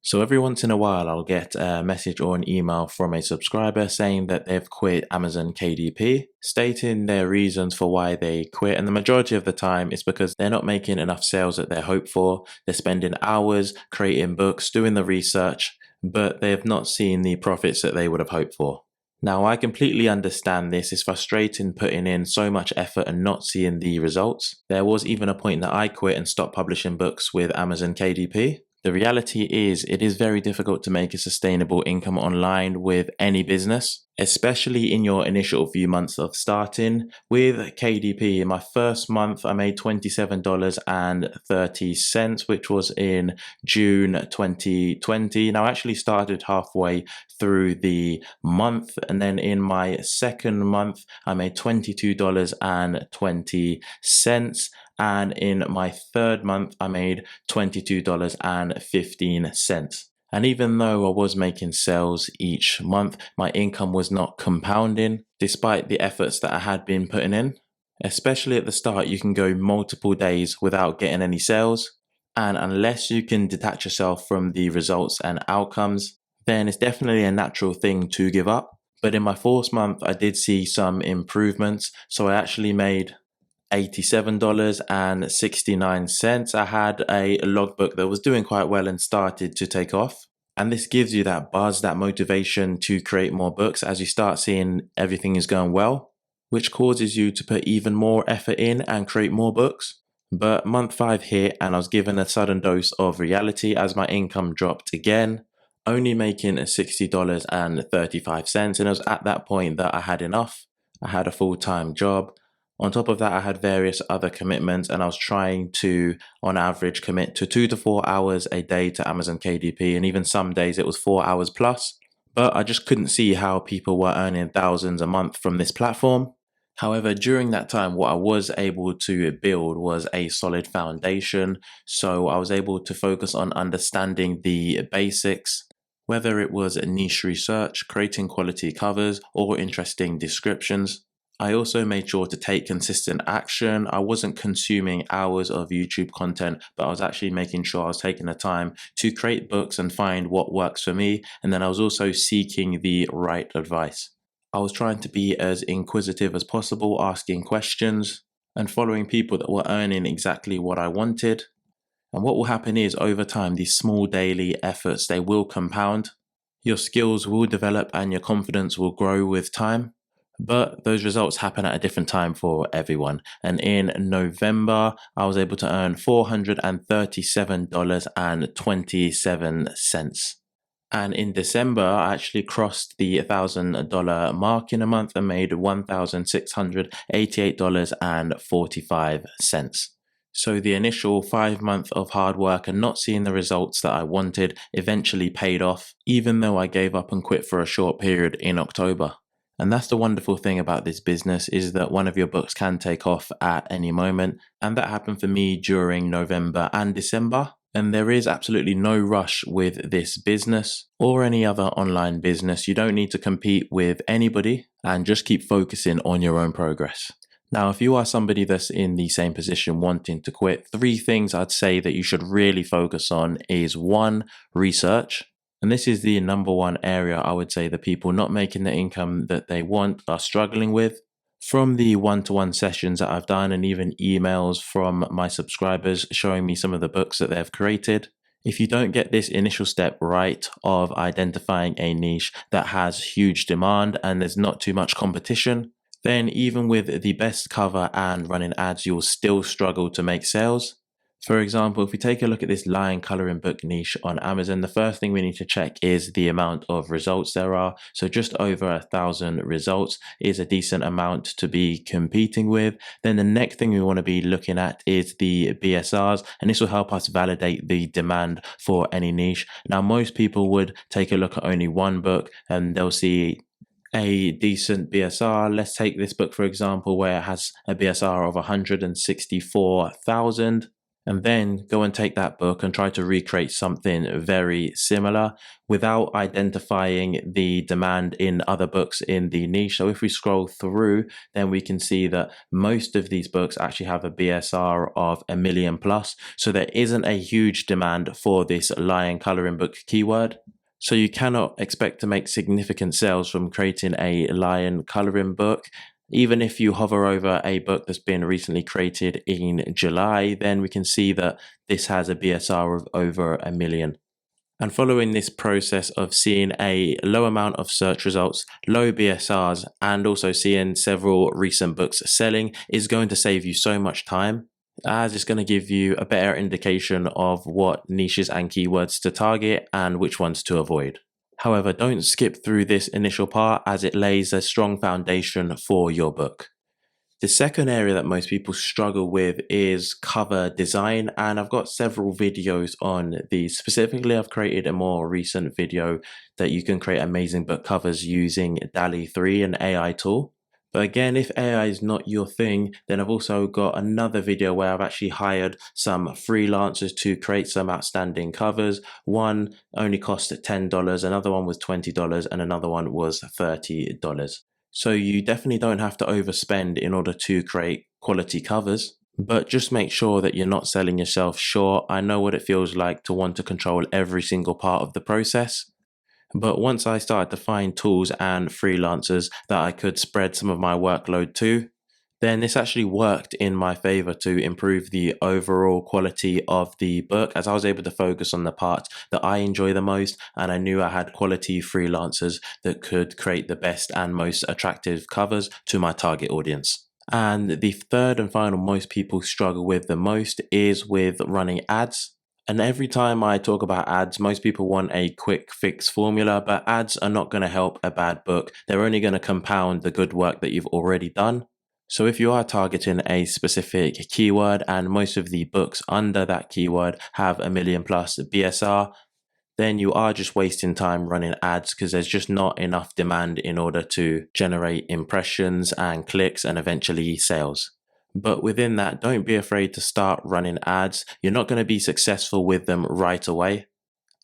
So every once in a while, I'll get a message or an email from a subscriber saying that they've quit Amazon KDP, stating their reasons for why they quit. And the majority of the time, it's because they're not making enough sales that they hope for. They're spending hours creating books, doing the research, but they have not seen the profits that they would have hoped for. Now, I completely understand this. It's frustrating putting in so much effort and not seeing the results. There was even a point that I quit and stopped publishing books with Amazon KDP. The reality is, it is very difficult to make a sustainable income online with any business, especially in your initial few months of starting. With KDP, in my first month, I made $27.30, which was in June 2020. Now, I actually started halfway through the month, and then in my second month, I made $22.20. And in my third month, I made $22.15. And even though I was making sales each month, my income was not compounding despite the efforts that I had been putting in. Especially at the start, you can go multiple days without getting any sales. And unless you can detach yourself from the results and outcomes, then it's definitely a natural thing to give up. But in my fourth month, I did see some improvements. So I actually made $87.69. I had a logbook that was doing quite well and started to take off. And this gives you that buzz, that motivation to create more books as you start seeing everything is going well, which causes you to put even more effort in and create more books. But month 5 hit and I was given a sudden dose of reality as my income dropped again, only making $60.35. And it was at that point that I had enough. I had a full-time job. On top of that, I had various other commitments and I was trying to, on average, commit to 2 to 4 hours a day to Amazon KDP. And even some days it was 4 hours plus. But I just couldn't see how people were earning thousands a month from this platform. However, during that time, what I was able to build was a solid foundation. So I was able to focus on understanding the basics, whether it was niche research, creating quality covers, or interesting descriptions. I also made sure to take consistent action. I wasn't consuming hours of YouTube content, but I was actually making sure I was taking the time to create books and find what works for me. And then I was also seeking the right advice. I was trying to be as inquisitive as possible, asking questions and following people that were earning exactly what I wanted. And what will happen is over time, these small daily efforts, they will compound. Your skills will develop and your confidence will grow with time. But those results happen at a different time for everyone. And in November, I was able to earn $437.27. And in December, I actually crossed the $1,000 mark in a month and made $1,688.45. So the initial 5 months of hard work and not seeing the results that I wanted eventually paid off, even though I gave up and quit for a short period in October. And that's the wonderful thing about this business, is that one of your books can take off at any moment. And that happened for me during November and December. And there is absolutely no rush with this business or any other online business. You don't need to compete with anybody and just keep focusing on your own progress. Now, if you are somebody that's in the same position wanting to quit, 3 things I'd say that you should really focus on is 1, research. And this is the number one area I would say that people not making the income that they want are struggling with. From the one-to-one sessions that I've done and even emails from my subscribers showing me some of the books that they've created, if you don't get this initial step right of identifying a niche that has huge demand and there's not too much competition, then even with the best cover and running ads, you'll still struggle to make sales. For example, if we take a look at this lion coloring book niche on Amazon, the first thing we need to check is the amount of results there are. So just over 1,000 results is a decent amount to be competing with. Then the next thing we want to be looking at is the BSRs, and this will help us validate the demand for any niche. Now, most people would take a look at only one book and they'll see a decent BSR. Let's take this book, for example, where it has a BSR of 164,000. and then go and take that book and try to recreate something very similar without identifying the demand in other books in the niche. So if we scroll through, then we can see that most of these books actually have a BSR of 1 million plus. So there isn't a huge demand for this lion coloring book keyword. So you cannot expect to make significant sales from creating a lion coloring book. Even if you hover over a book that's been recently created in July, then we can see that this has a BSR of over 1 million. And following this process of seeing a low amount of search results, low BSRs, and also seeing several recent books selling is going to save you so much time, as it's going to give you a better indication of what niches and keywords to target and which ones to avoid. However, don't skip through this initial part as it lays a strong foundation for your book. The second area that most people struggle with is cover design, and I've got several videos on these. Specifically, I've created a more recent video that you can create amazing book covers using DALL-E 3, an AI tool. But again, if AI is not your thing, then I've also got another video where I've actually hired some freelancers to create some outstanding covers. One only cost $10, another one was $20, and another one was $30. So you definitely don't have to overspend in order to create quality covers, but just make sure that you're not selling yourself short. I know what it feels like to want to control every single part of the process. But once I started to find tools and freelancers that I could spread some of my workload to, then this actually worked in my favor to improve the overall quality of the book, as I was able to focus on the parts that I enjoy the most, and I knew I had quality freelancers that could create the best and most attractive covers to my target audience. And the third and final most people struggle with the most is with running ads. And every time I talk about ads, most people want a quick fix formula, but ads are not going to help a bad book. They're only going to compound the good work that you've already done. So if you are targeting a specific keyword and most of the books under that keyword have 1 million plus BSR, then you are just wasting time running ads because there's just not enough demand in order to generate impressions and clicks and eventually sales. But within that, don't be afraid to start running ads. You're not going to be successful with them right away,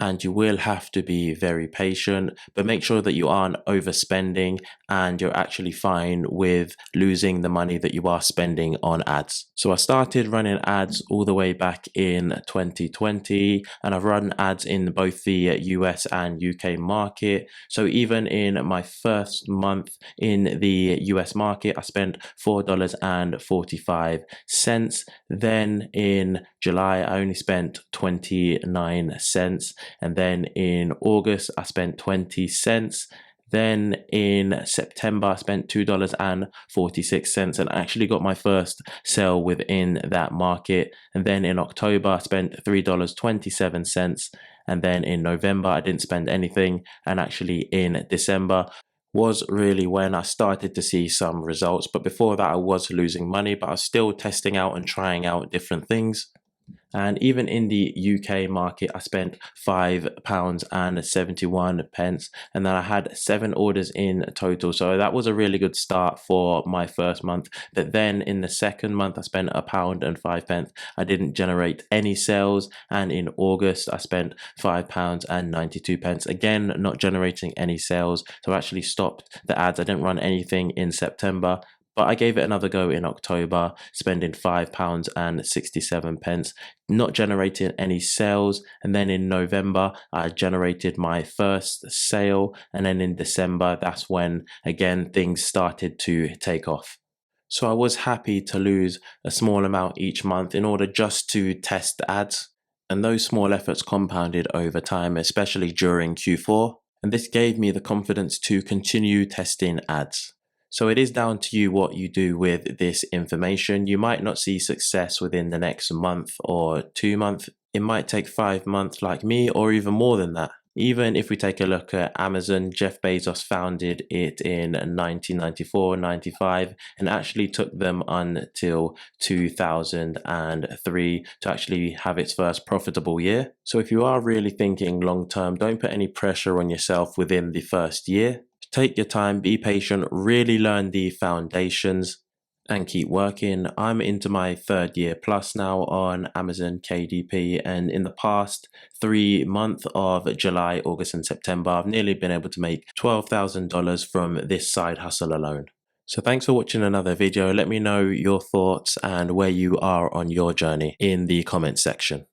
and you will have to be very patient, but make sure that you aren't overspending and you're actually fine with losing the money that you are spending on ads. So I started running ads all the way back in 2020, and I've run ads in both the US and UK market. So even in my first month in the US market, I spent $4.45. Then in July, I only spent 29 cents. And then in August, I spent 20 cents. Then in September, I spent $2.46 and actually got my first sale within that market. And then in October, I spent $3.27. And then in November, I didn't spend anything. And actually in December was really when I started to see some results. But before that, I was losing money, but I was still testing out and trying out different things. And even in the UK market, I spent £5.71, and then I had 7 orders in total. So that was a really good start for my first month. But then in the second month, I spent £1.05. I didn't generate any sales. And in August, I spent £5.92. Again, not generating any sales. So I actually stopped the ads. I didn't run anything in September. But I gave it another go in October, spending £5.67, not generating any sales. And then in November, I generated my first sale. And then in December, that's when, again, things started to take off. So I was happy to lose a small amount each month in order just to test ads. And those small efforts compounded over time, especially during Q4. And this gave me the confidence to continue testing ads. So it is down to you what you do with this information. You might not see success within the next month or 2 months. It might take 5 months like me, or even more than that. Even if we take a look at Amazon, Jeff Bezos founded it in 1994, 95, and actually took them until 2003 to actually have its first profitable year. So if you are really thinking long term, don't put any pressure on yourself within the first year. Take your time, be patient, really learn the foundations, and keep working. I'm into my third year plus now on Amazon KDP, and in the past 3 months of July, August, and September, I've nearly been able to make $12,000 from this side hustle alone. So thanks for watching another video. Let me know your thoughts and where you are on your journey in the comments section.